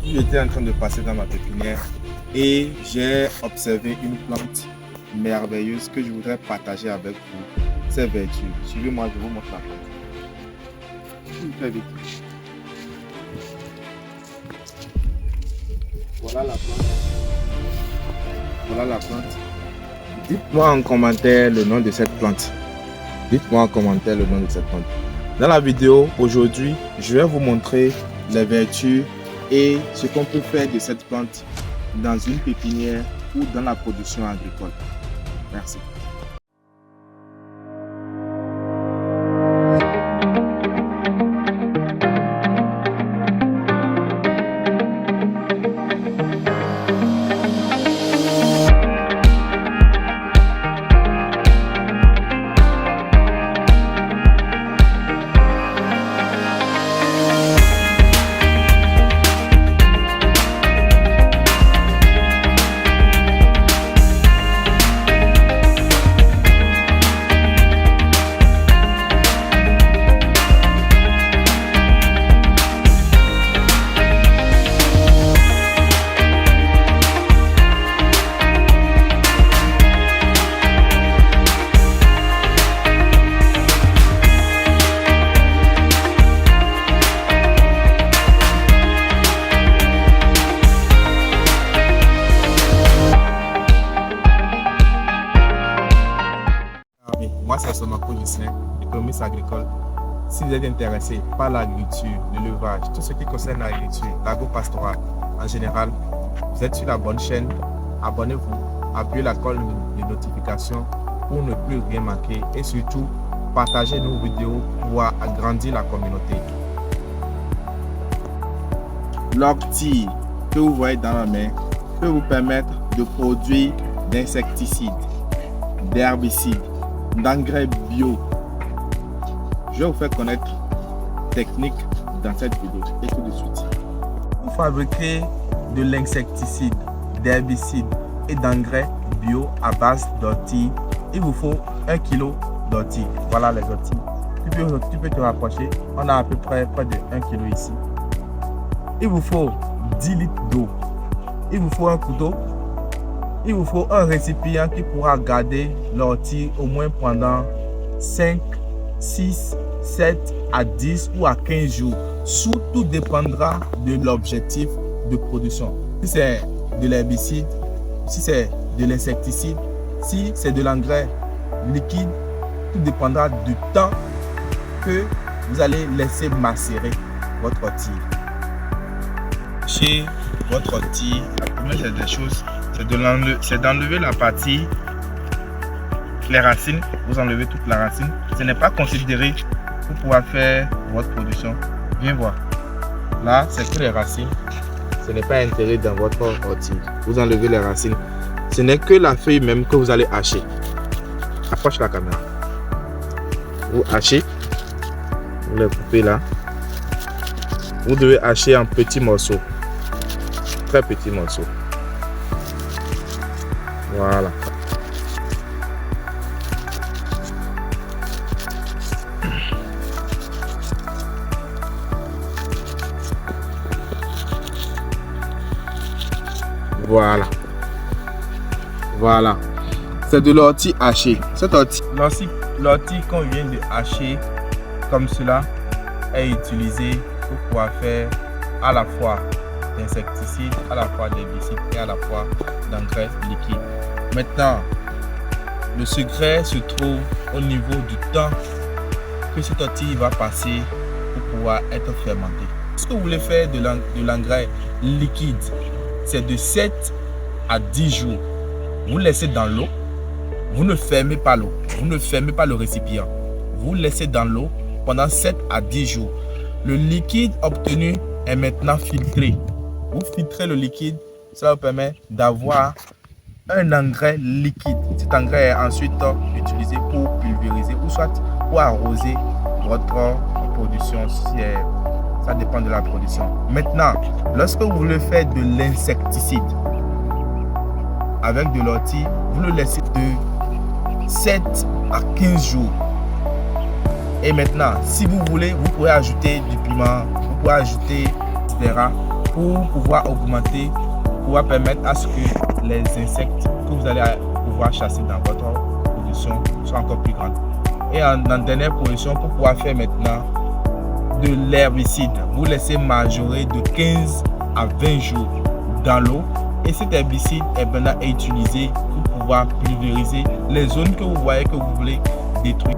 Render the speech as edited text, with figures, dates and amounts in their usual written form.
J'étais en train de passer dans ma pépinière et j'ai observé une plante merveilleuse que je voudrais partager avec vous. Ses vertus. Suivez-moi, je vous montre la plante. S'il vous plaît, vite. Voilà la plante. Voilà la plante. Dites-moi en commentaire le nom de cette plante. Dites-moi en commentaire le nom de cette plante. Dans la vidéo aujourd'hui, je vais vous montrer les vertus et ce qu'on peut faire de cette plante dans une pépinière ou dans la production agricole. Merci. Moi, c'est Sonoko Gislain, économiste agricole. Si vous êtes intéressé par l'agriculture, l'élevage, tout ce qui concerne l'agriculture, l'agro-pastoral en général, vous êtes sur la bonne chaîne. Abonnez-vous, appuyez la cloche de notification pour ne plus rien manquer et surtout, partagez nos vidéos pour agrandir la communauté. L'ortie que vous voyez dans la main peut vous permettre de produire d'insecticides, d'herbicides, d'engrais bio. Je vais vous faire connaître techniques dans cette vidéo et tout de suite. Pour fabriquer de l'insecticide, d'herbicide et d'engrais bio à base d'ortie, il vous faut 1 kg d'ortie. Voilà les orties. Tu peux te rapprocher. On a à peu près de 1 kg ici. Il vous faut 10 litres d'eau. Il vous faut un couteau. Il vous faut un récipient qui pourra garder l'ortie au moins pendant 5, 6, 7 à 10 ou à 15 jours. Tout dépendra de l'objectif de production. Si c'est de l'herbicide, si c'est de l'insecticide, si c'est de l'engrais liquide, tout dépendra du temps que vous allez laisser macérer votre ortie. Chez votre ortie, la première des choses, c'est d'enlever la partie, les racines. Vous enlevez toute la racine. Ce n'est pas considéré pour pouvoir faire votre production. Viens voir. Là, c'est que les racines. Ce n'est pas intégré dans votre ortie. Vous enlevez les racines. Ce n'est que la feuille même que vous allez hacher. Approche la caméra. Vous hachez. Vous les coupez là. Vous devez hacher en petits morceaux. Très petits morceaux. Voilà. Voilà. C'est de l'ortie hachée. Cette ortie qu'on vient de hacher comme cela est utilisée pour pouvoir faire à la fois d'insecticides, à la fois d'herbicides et à la fois d'engrais liquides. Maintenant, le secret se trouve au niveau du temps que cette ortie va passer pour pouvoir être fermentée. Ce que vous voulez faire de l'engrais liquide, c'est de 7 à 10 jours. Vous laissez dans l'eau, vous ne fermez pas l'eau, vous ne fermez pas le récipient. Vous laissez dans l'eau pendant 7 à 10 jours. Le liquide obtenu est maintenant filtré. Vous filtrez le liquide, ça vous permet d'avoir un engrais liquide. Cet engrais est ensuite utilisé pour pulvériser ou soit pour arroser votre production. Ça dépend de la production. Maintenant, lorsque vous voulez faire de l'insecticide avec de l'ortie, vous le laissez de 7 à 15 jours. Et maintenant, si vous voulez, vous pouvez ajouter du piment, vous pouvez ajouter, etc. pour pouvoir augmenter, pouvoir permettre à ce que les insectes que vous allez pouvoir chasser dans votre production soient encore plus grandes. Et en dernière position, pour pouvoir faire maintenant de l'herbicide, vous laissez majorer de 15 à 20 jours dans l'eau. Et cet herbicide est maintenant utilisé pour pouvoir pulvériser les zones que vous voyez que vous voulez détruire.